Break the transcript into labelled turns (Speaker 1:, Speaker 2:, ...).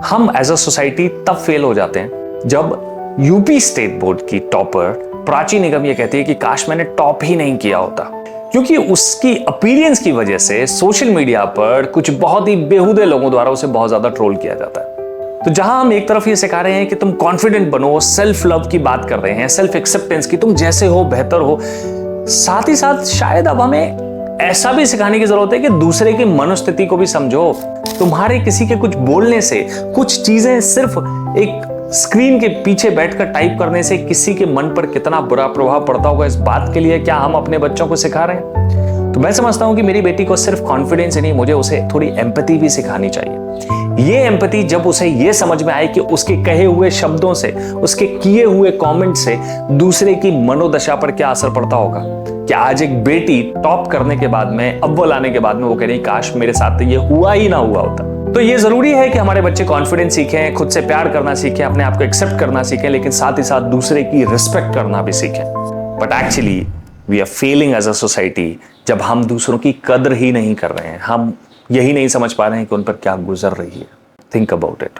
Speaker 1: हम as a society तब fail हो जाते हैं जब यूपी स्टेट बोर्ड की टॉपर प्राची निगम ये कहती है कि काश मैंने टॉप ही नहीं किया होता, क्योंकि उसकी अपीयरेंस की वजह से सोशल मीडिया पर कुछ बहुत ही बेहुदे लोगों द्वारा उसे बहुत ज्यादा ट्रोल किया जाता है। तो जहां हम एक तरफ ये सिखा रहे हैं कि तुम कॉन्फिडेंट बनो, सेल्फ लव की बात कर रहे हैं, सेल्फ एक्सेप्टेंस की, तुम जैसे हो बेहतर हो, साथ ही साथ शायद अब हमें ऐसा भी सिखाने की जरूरत है कि दूसरे की मनोस्थिति को भी समझो। तुम्हारे किसी के कुछ बोलने से, कुछ चीजें सिर्फ एक स्क्रीन के पीछे बैठकर टाइप करने से किसी के मन पर कितना बुरा प्रभाव पड़ता होगा, इस बात के लिए क्या हम अपने बच्चों को सिखा रहे हैं? तो मैं समझता हूं कि मेरी बेटी को सिर्फ कॉन्फिडेंस ही नहीं, मुझे उसे थोड़ी एम्पैथी भी सिखानी चाहिए। ये एम्पैथी जब उसे ये समझ में आए कि उसके कहे हुए शब्दों से, उसके किए हुए कमेंट से दूसरे की मनोदशा पर क्या असर पड़ता होगा। कि आज एक बेटी टॉप करने के बाद में, अव्वल आने के बाद में वो कह रही काश मेरे साथ ये हुआ ही ना हुआ होता। तो ये जरूरी है कि हमारे बच्चे कॉन्फिडेंस सीखें, खुद से प्यार करना सीखें, अपने आप को एक्सेप्ट करना सीखें, लेकिन साथ ही साथ दूसरे की रिस्पेक्ट करना भी सीखें। But actually we are failing as a society जब हम दूसरों की कदर ही नहीं कर रहे हैं, हम यही नहीं समझ पा रहे हैं कि उन पर क्या गुजर रही है। Think about it.